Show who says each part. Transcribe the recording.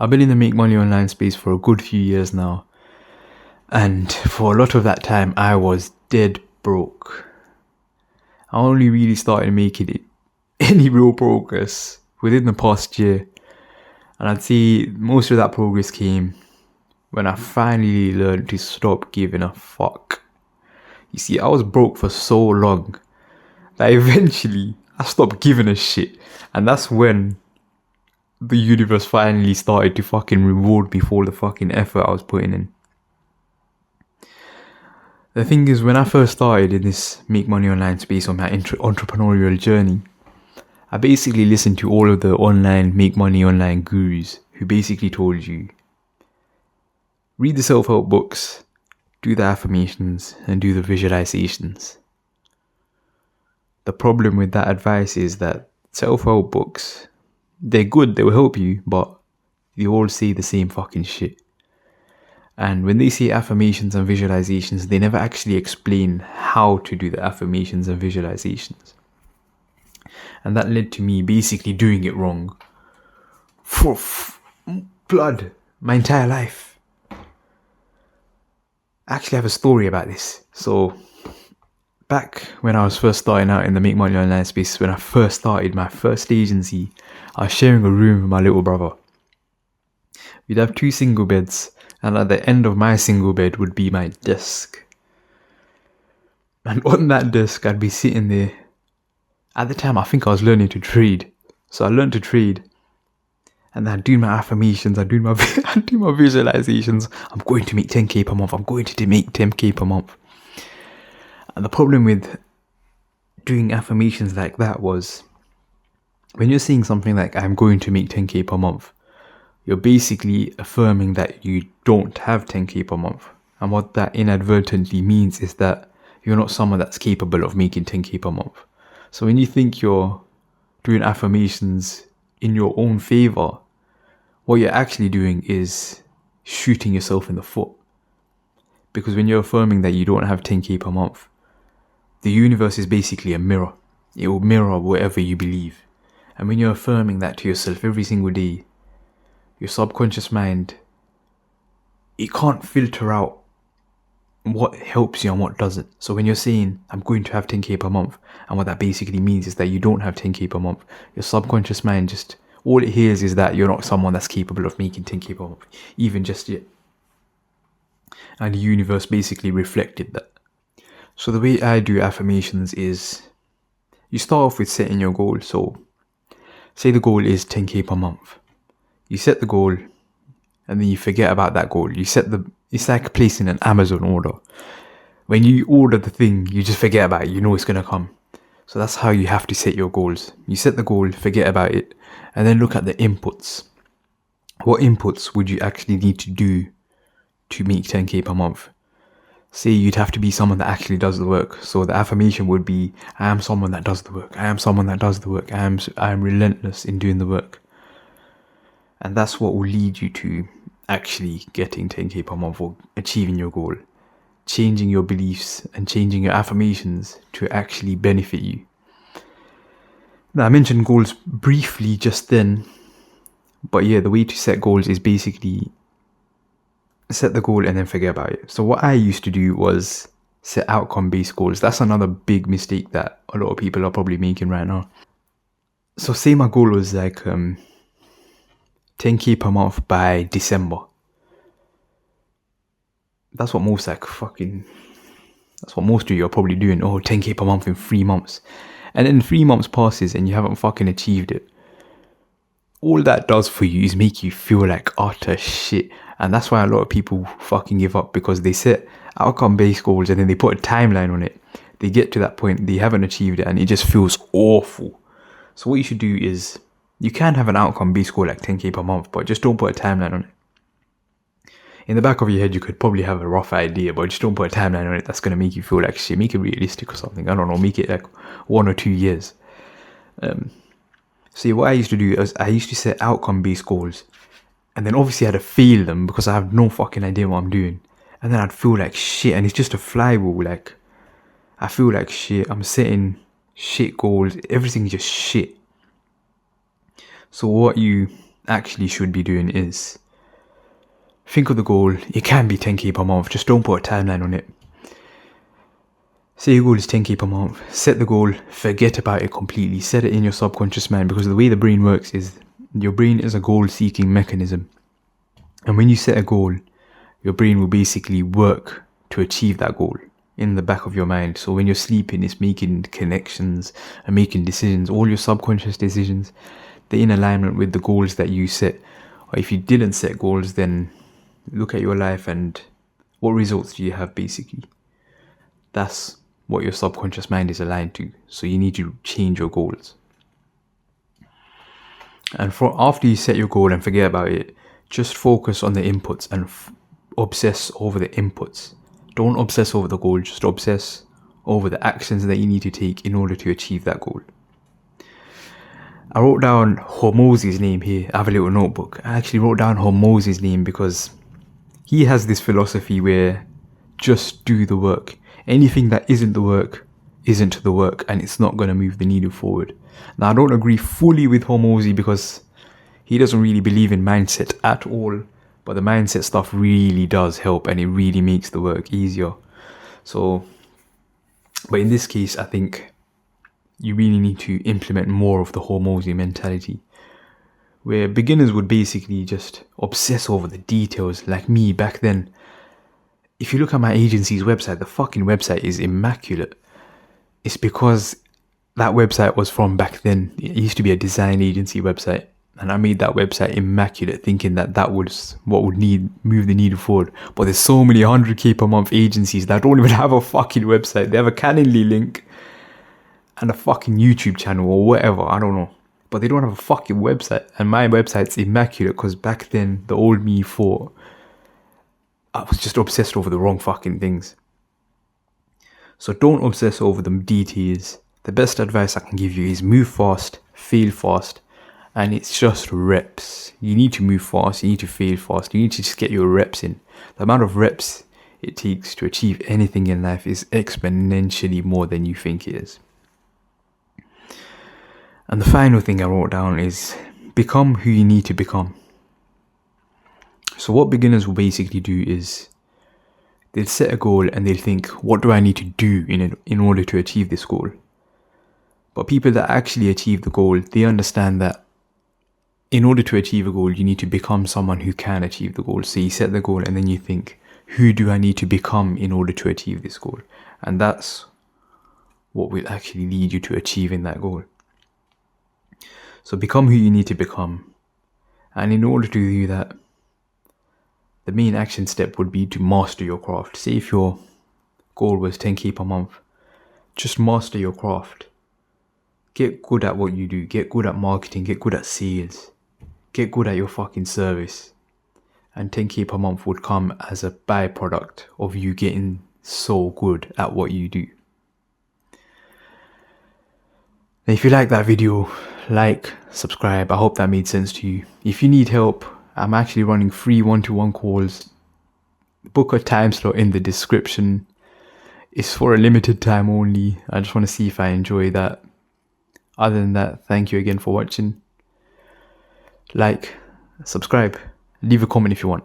Speaker 1: I've been in the make money online space for a good few years now. And for a lot of that time, I was dead broke. I only really started making it any real progress within the past year. And I'd say most of that progress came when I finally learned to stop giving a fuck. You see, I was broke for so long that eventually I stopped giving a shit. And that's when the universe finally started to fucking reward me for all the fucking effort I was putting in. The thing is, when I first started in this make money online space on my entrepreneurial journey, I basically listened to all of the online make money online gurus who basically told you, read the self-help books, do the affirmations, and do the visualizations. The problem with that advice is that self-help books, they're good, they will help you, but they all say the same fucking shit. And when they say affirmations and visualizations, they never actually explain how to do the affirmations and visualizations. And that led to me basically doing it wrong for blood my entire life. I actually have a story about this. So back when I was first starting out in the make money online space, when I first started my first agency, I was sharing a room with my little brother. We'd have 2 single beds, and at the end of my single bed would be my desk. And on that desk, I'd be sitting there. At the time, I think I was learning to trade. So I learned to trade. And then I'd do my affirmations, I'd do my visualizations. I'm going to make 10k per month. I'm going to make 10k per month. And the problem with doing affirmations like that was, when you're saying something like, I'm going to make 10k per month, you're basically affirming that you don't have 10k per month. And what that inadvertently means is that you're not someone that's capable of making 10k per month. So when you think you're doing affirmations in your own favor, what you're actually doing is shooting yourself in the foot. Because when you're affirming that you don't have 10k per month, the universe is basically a mirror. It will mirror whatever you believe. And when you're affirming that to yourself every single day, your subconscious mind, it can't filter out what helps you and what doesn't. So when you're saying, I'm going to have 10k per month, and what that basically means is that you don't have 10k per month, your subconscious mind just, all it hears is that you're not someone that's capable of making 10k per month, even just yet. And the universe basically reflected that. So the way I do affirmations is, you start off with setting your goal. So say the goal is 10k per month. You set the goal, and then you forget about that goal. It's like placing an Amazon order. When you order the thing, you just forget about it. You know it's going to come. So that's how you have to set your goals. You set the goal, forget about it, and then look at the inputs. What inputs would you actually need to do to make 10k per month? Say you'd have to be someone that actually does the work. So the affirmation would be, I am someone that does the work. I am someone that does the work. I am relentless in doing the work. And that's what will lead you to actually getting 10k per month or achieving your goal. Changing your beliefs and changing your affirmations to actually benefit you. Now, I mentioned goals briefly just then. But yeah, the way to set goals is basically set the goal and then forget about it. So what I used to do was set outcome-based goals. That's another big mistake that a lot of people are probably making right now. So say my goal was like 10k per month by December. That's what most of you are probably doing. Oh, 10k per month in 3 months. And then 3 months passes and you haven't fucking achieved it. All that does for you is make you feel like utter shit. And that's why a lot of people fucking give up, because they set outcome-based goals and then they put a timeline on it. They get to that point, they haven't achieved it, and it just feels awful. So what you should do is, you can have an outcome-based goal like 10k per month, but just don't put a timeline on it. In the back of your head, you could probably have a rough idea, but just don't put a timeline on it that's going to make you feel like shit. Make it realistic or something. I don't know, make it like 1 or 2 years. See, what I used to do is I used to set outcome-based goals. And then obviously I had to fail them because I have no fucking idea what I'm doing. And then I'd feel like shit, and it's just a flywheel. Like, I feel like shit, I'm setting shit goals, everything's just shit. So what you actually should be doing is think of the goal. It can be 10k per month. Just don't put a timeline on it. Say your goal is 10k per month. Set the goal. Forget about it completely. Set it in your subconscious mind, because the way the brain works is your brain is a goal-seeking mechanism. And when you set a goal, your brain will basically work to achieve that goal in the back of your mind. So when you're sleeping, it's making connections and making decisions. All your subconscious decisions, they're in alignment with the goals that you set. Or if you didn't set goals, then look at your life and what results do you have, basically. That's what your subconscious mind is aligned to. So you need to change your goals. And after you set your goal and forget about it, just focus on the inputs and obsess over the inputs. Don't obsess over the goal, just obsess over the actions that you need to take in order to achieve that goal. I wrote down Hormozi's name here. I have a little notebook. I actually wrote down Hormozi's name because he has this philosophy where just do the work. Anything that isn't the work isn't the work, and it's not going to move the needle forward. Now, I don't agree fully with Hormozi because he doesn't really believe in mindset at all, but the mindset stuff really does help and it really makes the work easier. So, but in this case, I think you really need to implement more of the Hormozi mentality, where beginners would basically just obsess over the details. Like me back then, if you look at my agency's website, the fucking website is immaculate. It's because that website was from back then. It used to be a design agency website, and I made that website immaculate, thinking that was what would move the needle forward. But there's so many 100k per month agencies that don't even have a fucking website. They have a Calendly link and a fucking YouTube channel or whatever, I don't know. But they don't have a fucking website. And my website's immaculate because back then, the old me thought I was just obsessed over the wrong fucking things. So don't obsess over the details. The best advice I can give you is move fast, fail fast, and it's just reps. You need to move fast, you need to fail fast, you need to just get your reps in. The amount of reps it takes to achieve anything in life is exponentially more than you think it is. And the final thing I wrote down is become who you need to become. So what beginners will basically do is they'll set a goal and they'll think, what do I need to do in order to achieve this goal? But people that actually achieve the goal, they understand that in order to achieve a goal, you need to become someone who can achieve the goal. So you set the goal and then you think, who do I need to become in order to achieve this goal? And that's what will actually lead you to achieving that goal. So become who you need to become. And in order to do that, the main action step would be to master your craft. Say if your goal was 10k per month, just master your craft. Get good at what you do. Get good at marketing. Get good at sales. Get good at your fucking service. And 10k per month would come as a byproduct of you getting so good at what you do. Now, if you like that video, like, subscribe. I hope that made sense to you. If you need help, I'm actually running free one-to-one calls. Book a time slot in the description. It's for a limited time only. I just want to see if I enjoy that. Other than that, thank you again for watching. Like, subscribe, leave a comment if you want.